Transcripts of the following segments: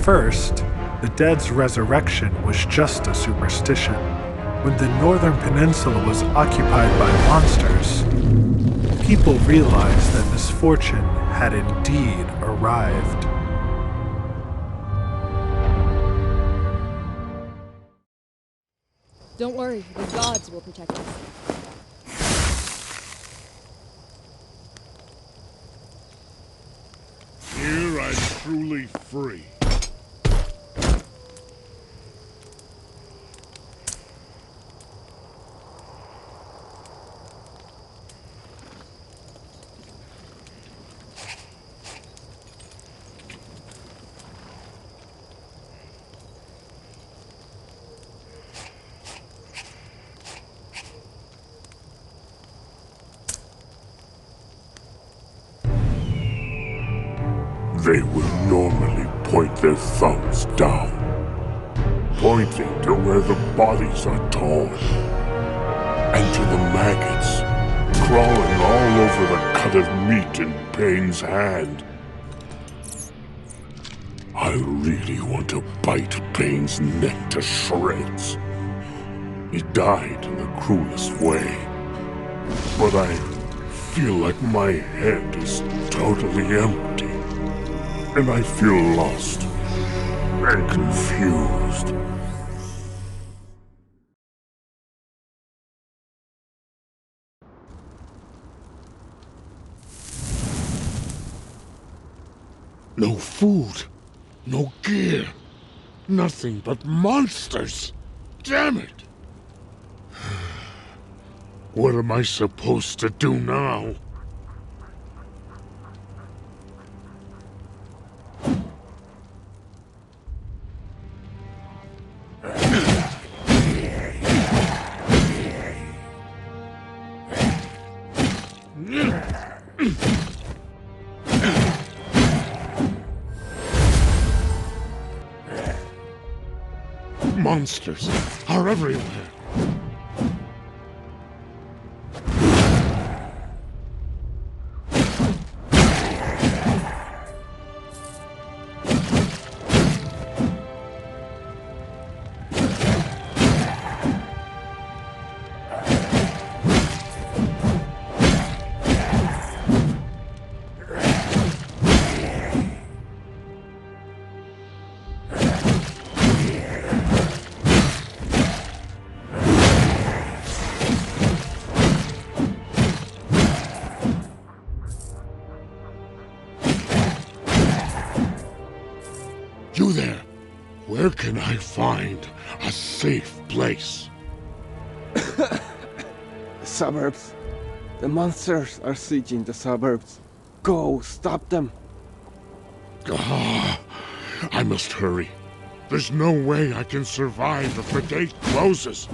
first, the dead's resurrection was just a superstition. When the northern peninsula was occupied by monsters, people realized that misfortune had indeed arrived. Don't worry, the gods will protect us. Here I'm truly free. They would normally point their thumbs down, pointing to where the bodies are torn, and to the maggots crawling all over the cut of meat in Payne's hand. I really want to bite Payne's neck to shreds. He died in the cruelest way, but I feel like my head is totally empty. And I feel lost and confused. No food, no gear, nothing but monsters. Damn it! What am I supposed to do now? Monsters are everywhere. You there! Where can I find a safe place? The suburbs. The monsters are sieging the suburbs. Go, stop them. I must hurry. There's no way I can survive if the gate closes.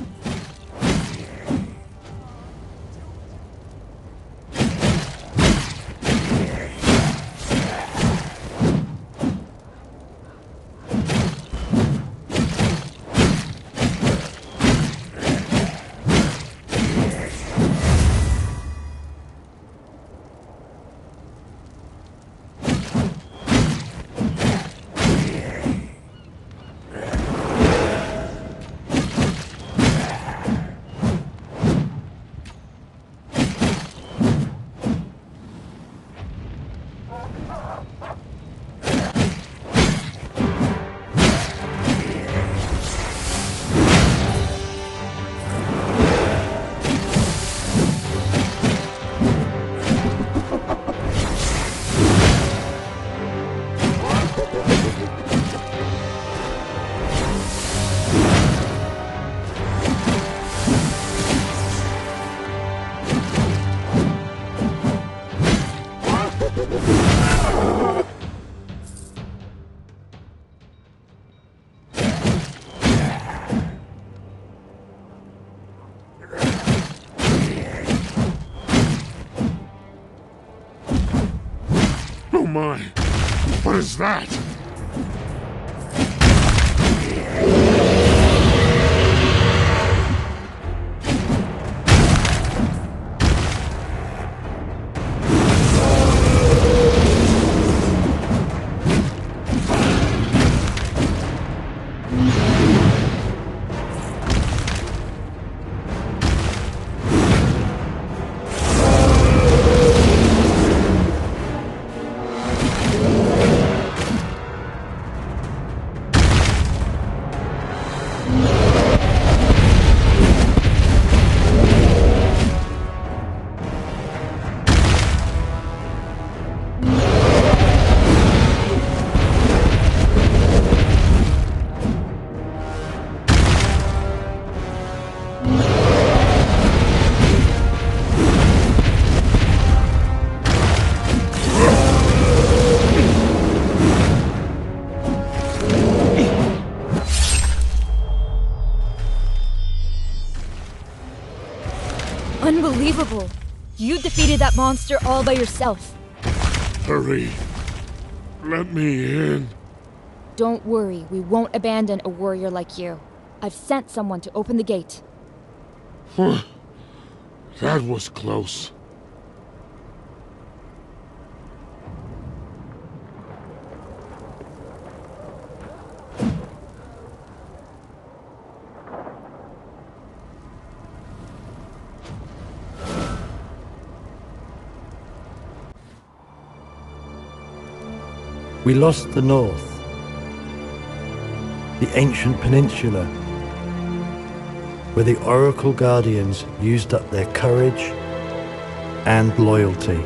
Oh my! What is that? Unbelievable! You defeated that monster all by yourself. Hurry. Let me in. Don't worry, we won't abandon a warrior like you. I've sent someone to open the gate. That was close. We lost the north, the ancient peninsula, where the Oracle Guardians used up their courage and loyalty.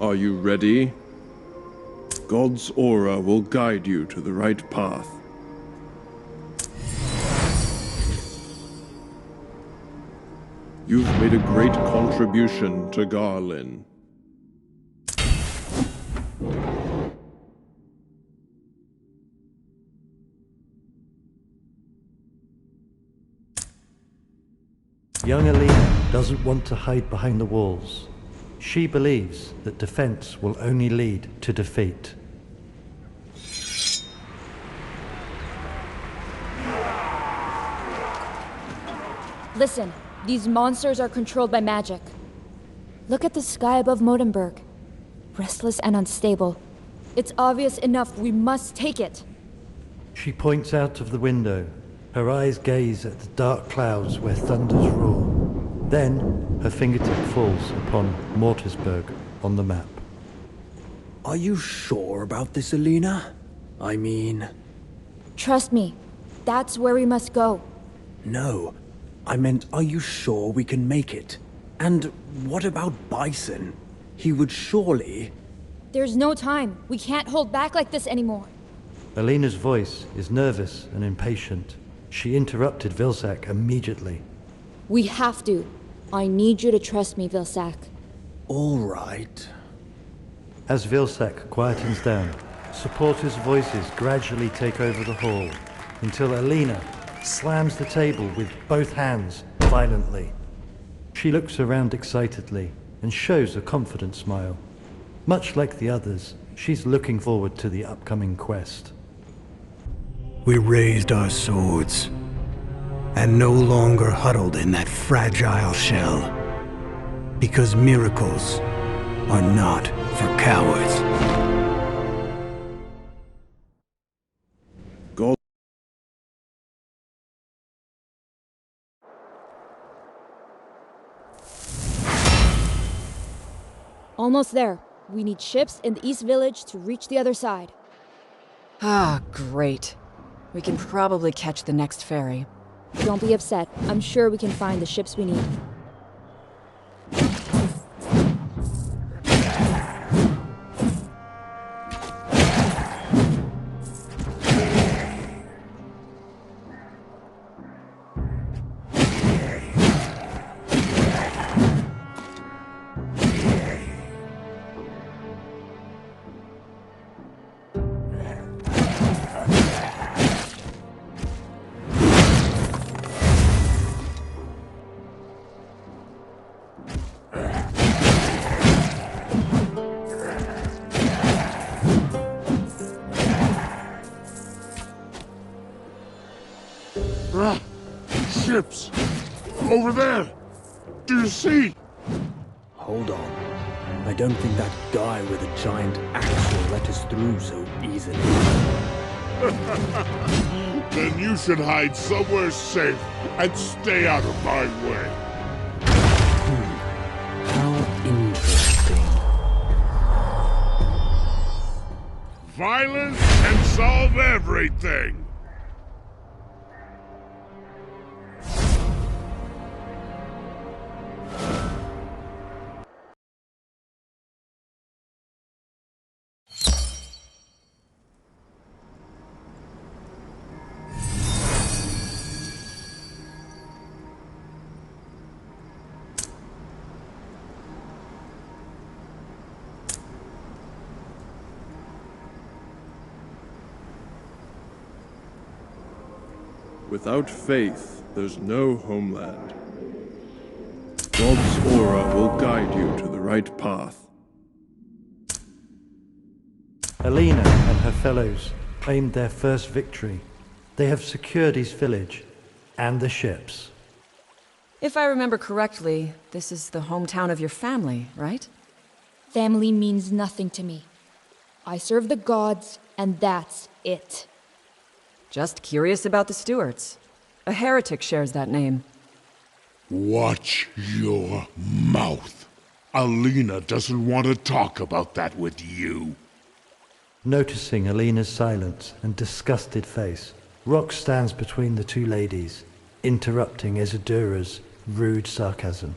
Are you ready? God's aura will guide you to the right path. You've made a great contribution to Garlin. Young Alina doesn't want to hide behind the walls. She believes that defense will only lead to defeat. Listen, these monsters are controlled by magic. Look at the sky above Modenburg. Restless and unstable. It's obvious enough, we must take it. She points out of the window. Her eyes gaze at the dark clouds where thunders roar. Then, her fingertip falls upon Mortisburg on the map. Are you sure about this, Alina? I mean... Trust me, that's where we must go. No. I meant, are you sure we can make it? And what about Bison? He would surely... There's no time. We can't hold back like this anymore. Alina's voice is nervous and impatient. She interrupted Vilsack immediately. We have to. I need you to trust me, Vilsack. All right. As Vilsack quietens down, supporters' voices gradually take over the hall, until Alina slams the table with both hands violently. She looks around excitedly and shows a confident smile. Much like the others, she's looking forward to the upcoming quest. We raised our swords, and no longer huddled in that fragile shell. Because miracles are not for cowards. God. Almost there. We need ships in the East Village to reach the other side. Ah, great. We can probably catch the next ferry. Don't be upset. I'm sure we can find the ships we need. Ships! Over there! Do you see? Hold on. I don't think that guy with a giant axe will let us through so easily. Then you should hide somewhere safe and stay out of my way. How interesting. Violence can solve everything! Without faith, there's no homeland. God's aura will guide you to the right path. Alina and her fellows claimed their first victory. They have secured East Village and the ships. If I remember correctly, this is the hometown of your family, right? Family means nothing to me. I serve the gods, and that's it. Just curious about the Stewarts. A heretic shares that name. Watch your mouth. Alina doesn't want to talk about that with you. Noticing Alina's silence and disgusted face, Rock stands between the two ladies, interrupting Isadura's rude sarcasm.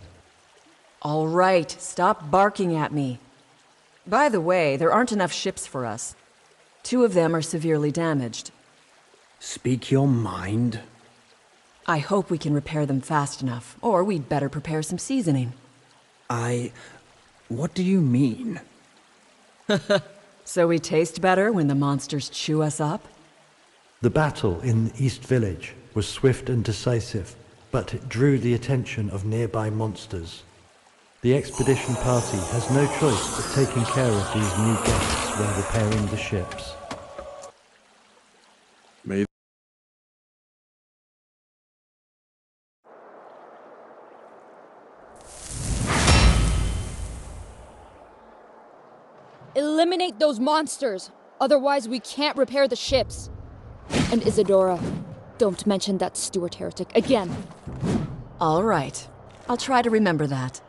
All right, stop barking at me. By the way, there aren't enough ships for us. 2 of them are severely damaged. Speak your mind. I hope we can repair them fast enough, or we'd better prepare some seasoning. What do you mean? So we taste better when the monsters chew us up? The battle in the East Village was swift and decisive, but it drew the attention of nearby monsters. The expedition party has no choice but taking care of these new guests while repairing the ships. May Eliminate those monsters! Otherwise, we can't repair the ships. And Isadora, don't mention that Stewart heretic again. All right. I'll try to remember that.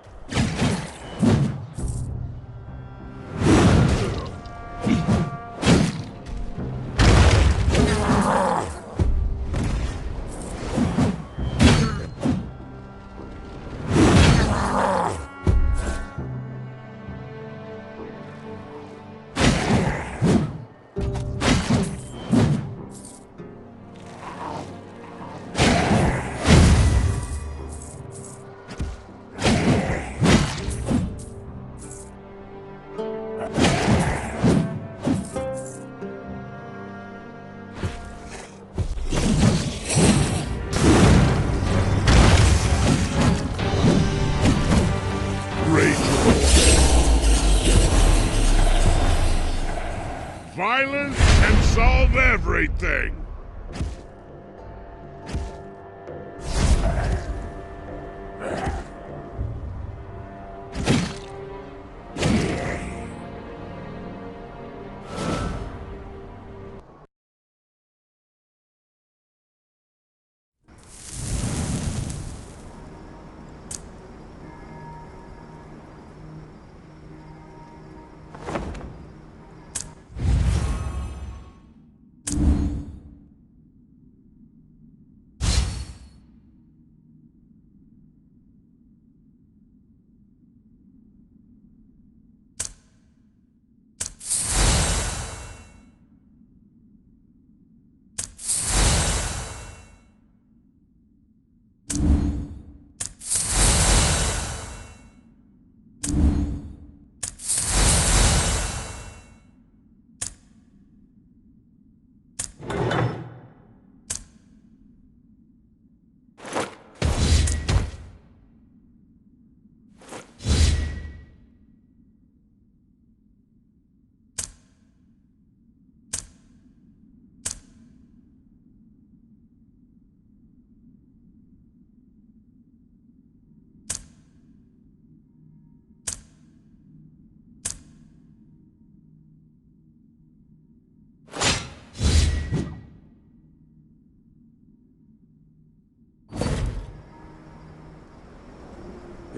Violence can solve everything!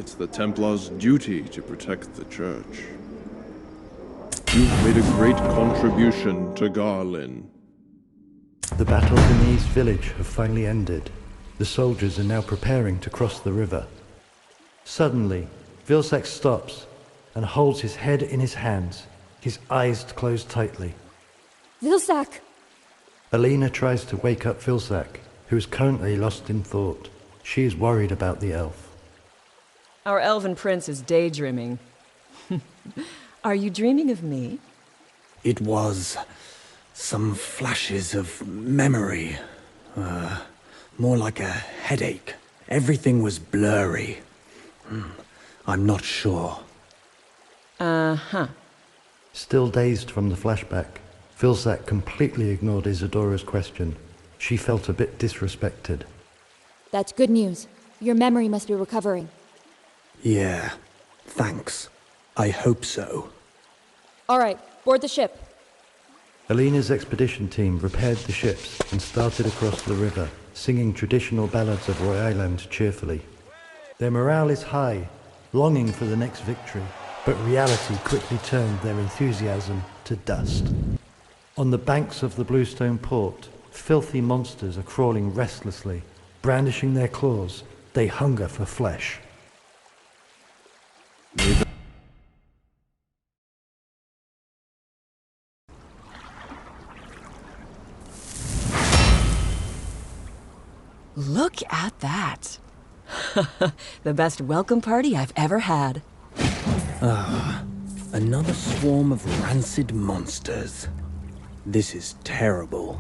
It's the Templars' duty to protect the Church. You've made a great contribution to Garlin. The battles in the East Village have finally ended. The soldiers are now preparing to cross the river. Suddenly, Vilsack stops and holds his head in his hands, his eyes closed tightly. Vilsack! Alina tries to wake up Vilsack, who is currently lost in thought. She is worried about the elf. Our elven prince is daydreaming. Are you dreaming of me? It was some flashes of memory. More like a headache. Everything was blurry. I'm not sure. Uh-huh. Still dazed from the flashback, Vilsack completely ignored Isadora's question. She felt a bit disrespected. That's good news. Your memory must be recovering. Yeah, thanks. I hope so. All right, board the ship. Alina's expedition team repaired the ships and started across the river, singing traditional ballads of Roy Island cheerfully. Their morale is high, longing for the next victory, but reality quickly turned their enthusiasm to dust. On the banks of the Bluestone Port, filthy monsters are crawling restlessly. Brandishing their claws, they hunger for flesh. Look at that. The best welcome party I've ever had. Another swarm of rancid monsters. This is terrible.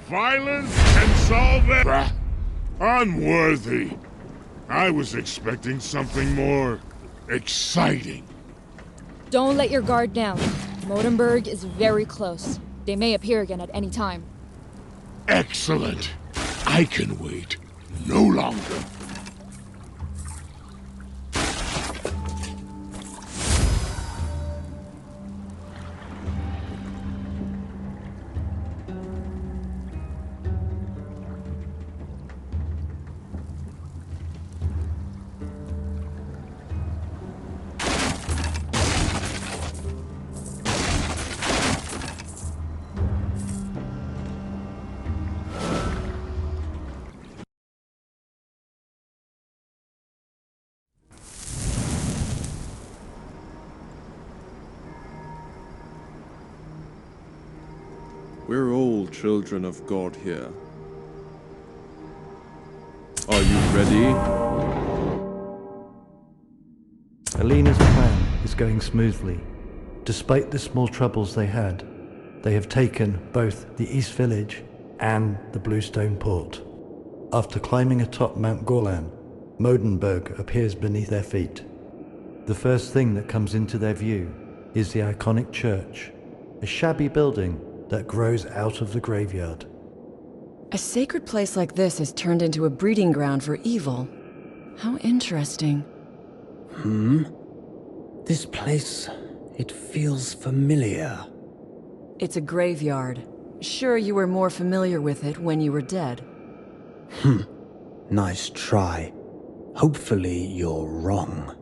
Violence can solve it. Unworthy. I was expecting something more exciting. Don't let your guard down. Modenburg is very close. They may appear again at any time. Excellent. I can wait no longer. We're all children of God here. Are you ready? Alina's plan is going smoothly. Despite the small troubles they had, they have taken both the East Village and the Bluestone Port. After climbing atop Mount Gorlan, Modenburg appears beneath their feet. The first thing that comes into their view is the iconic church, a shabby building that grows out of the graveyard. A sacred place like this is turned into a breeding ground for evil. How interesting. This place, it feels familiar. It's a graveyard. Sure, you were more familiar with it when you were dead. Nice try. Hopefully you're wrong.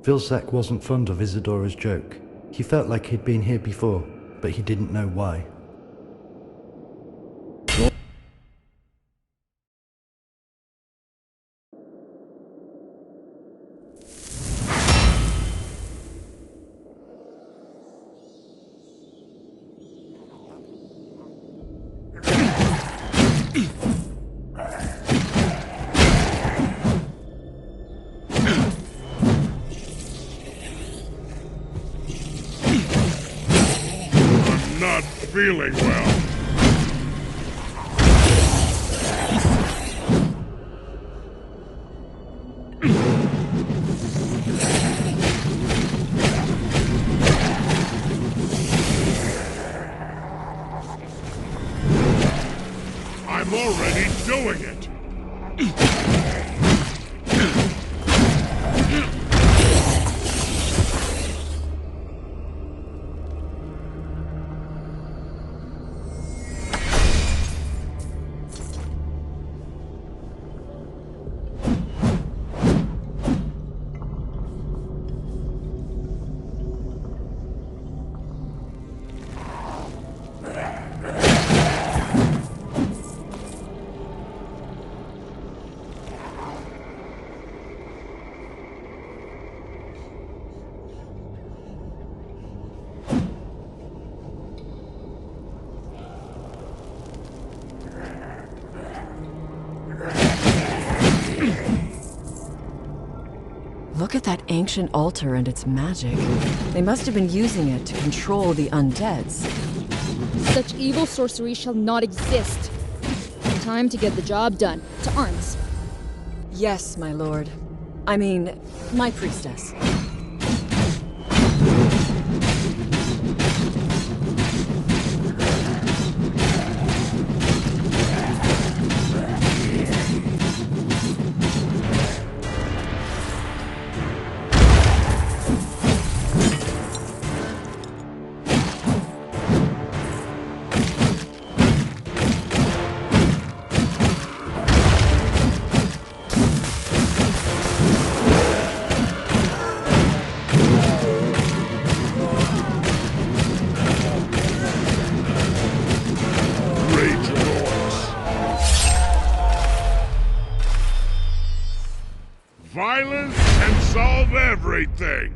Vilsack wasn't fond of Isadora's joke. He felt like he'd been here before, but he didn't know why. Not feeling well. I'm already doing it. Look at that ancient altar and its magic. They must have been using it to control the undeads. Such evil sorcery shall not exist. Time to get the job done. To arms. Yes, my lord. I mean, my priestess. Violence can solve everything!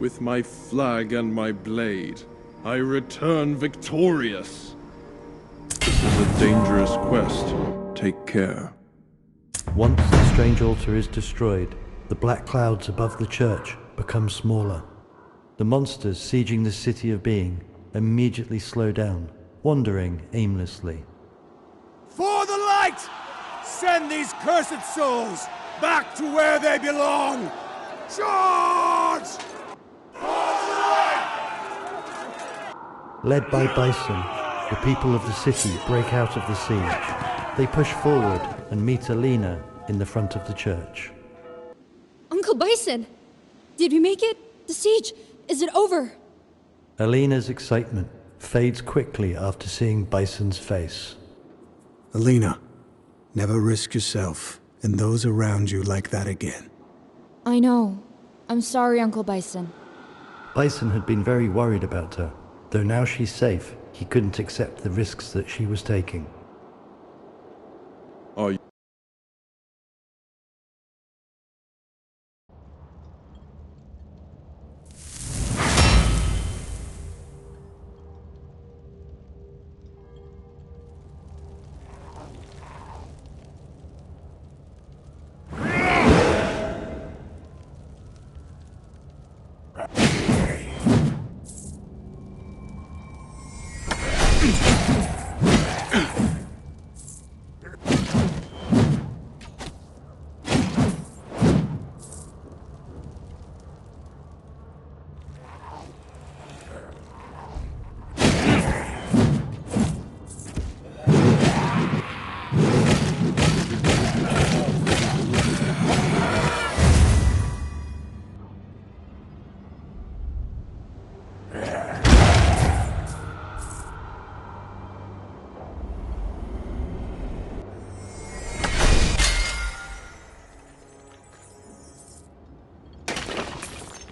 With my flag and my blade, I return victorious. This is a dangerous quest. Take care. Once the strange altar is destroyed, the black clouds above the church become smaller. The monsters sieging the City of Being immediately slow down, wandering aimlessly. For the light! Send these cursed souls back to where they belong! Charge! Led by Bison, the people of the city break out of the siege. They push forward and meet Alina in the front of the church. Uncle Bison! Did we make it? The siege, is it over? Alina's excitement fades quickly after seeing Bison's face. Alina, never risk yourself and those around you like that again. I know. I'm sorry, Uncle Bison. Bison had been very worried about her. Though now she's safe, he couldn't accept the risks that she was taking. Are you...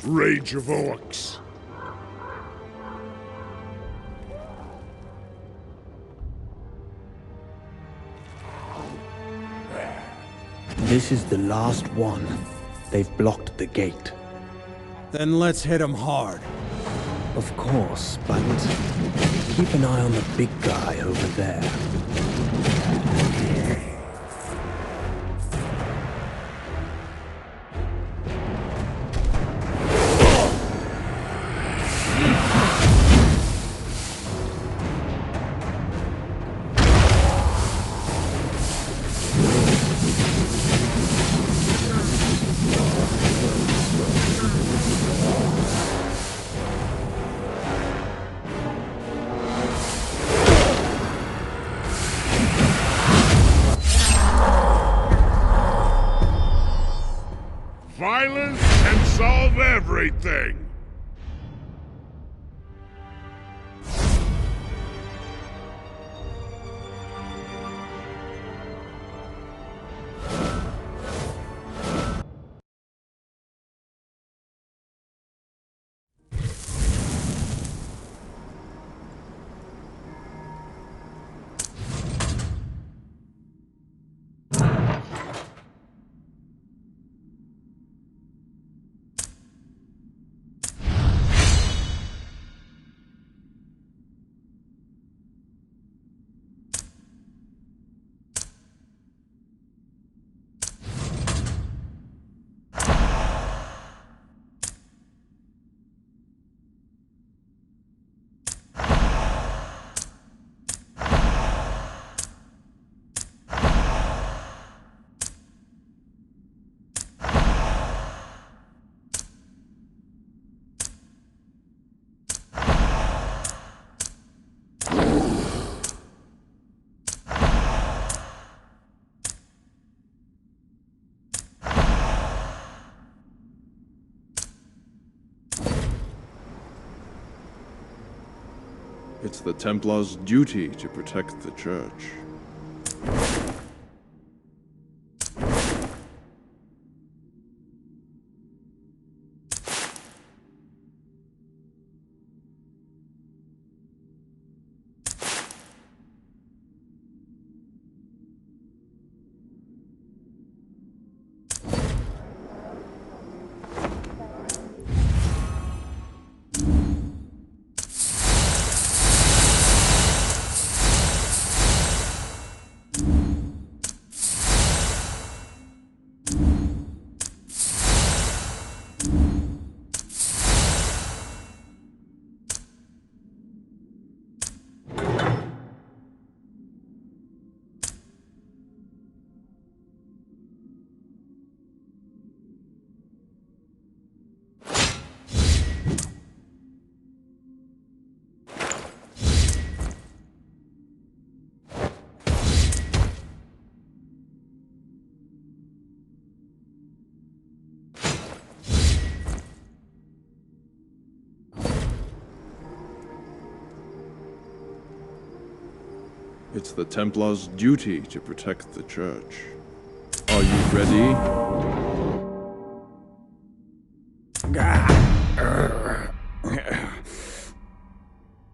Rage of Orcs. This is the last one. They've blocked the gate. Then let's hit them hard. Of course, but keep an eye on the big guy over there. Violence can solve everything! It's the Templars' duty to protect the church. It's the Templars' duty to protect the Church. Are you ready?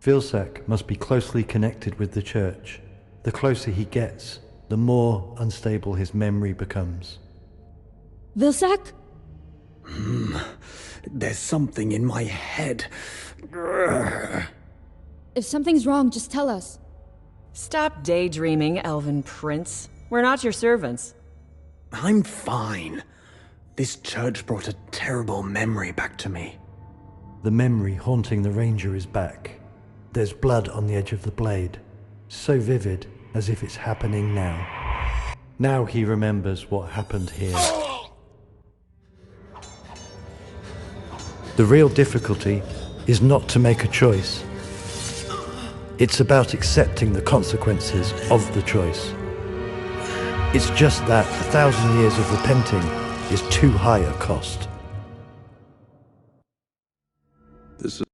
Vilsack must be closely connected with the Church. The closer he gets, the more unstable his memory becomes. Vilsack? There's something in my head. If something's wrong, just tell us. Stop daydreaming, Elven Prince. We're not your servants. I'm fine. This church brought a terrible memory back to me. The memory haunting the Ranger is back. There's blood on the edge of the blade, so vivid as if it's happening now. Now he remembers what happened here. The real difficulty is not to make a choice. It's about accepting the consequences of the choice. It's just that 1,000 years of repenting is too high a cost. This is...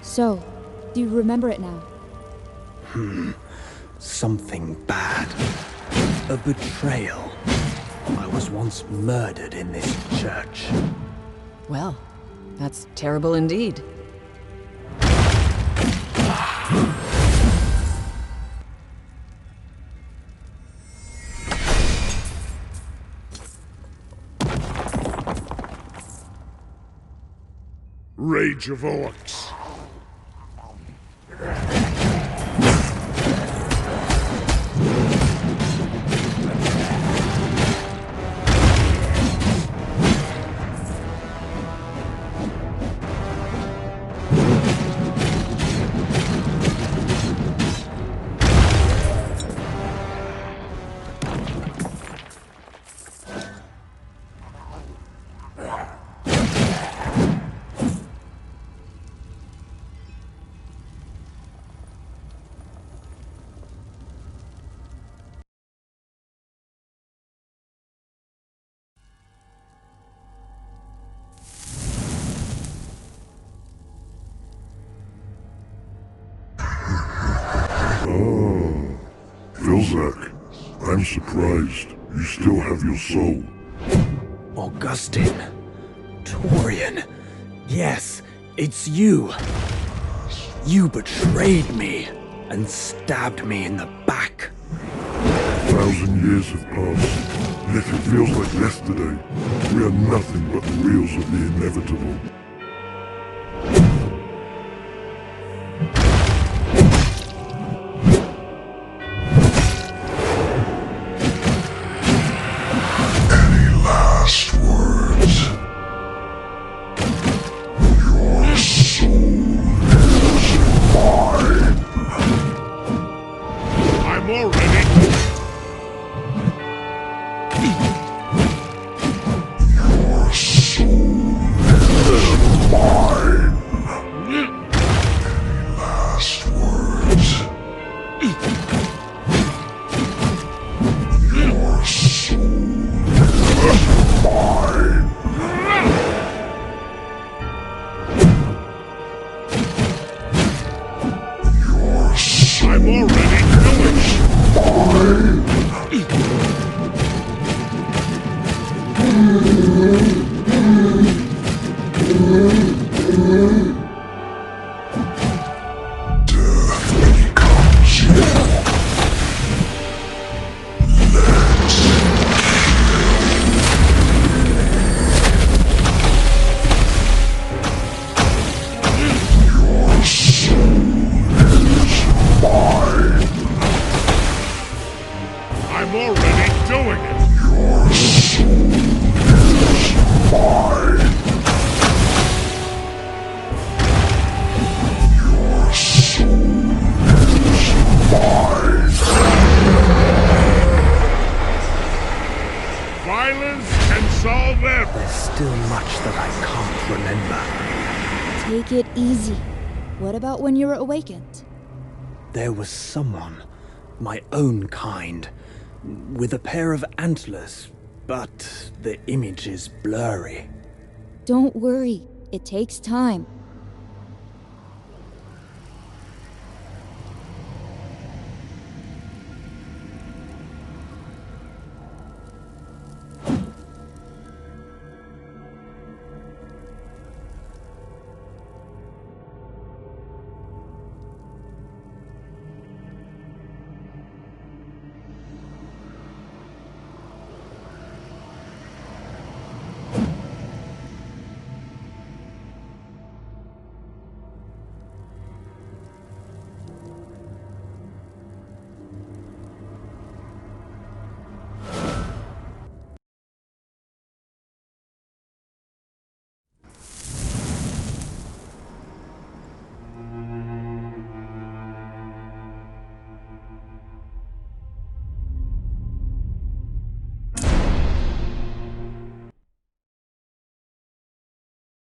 So, do you remember it now? Something bad. A betrayal. I was once murdered in this church. Well, that's terrible indeed. Rage of Orcs. Vilsack, I'm surprised. You still have your soul. Augustine. Torian. Yes, it's you. You betrayed me and stabbed me in the back. 1,000 years have passed, yet it feels like yesterday. We are nothing but the wheels of the inevitable. Any last words? Your soul is mine. I'm already... Your soul is mine. Any last words? Your soul already doing it! I'm already doing it! Your soul is mine! Your soul is mine! Violence can solve everything! There's still much that I can't remember. Take it easy. What about when you were awakened? There was someone, my own kind, with a pair of antlers, but the image is blurry. Don't worry. It takes time.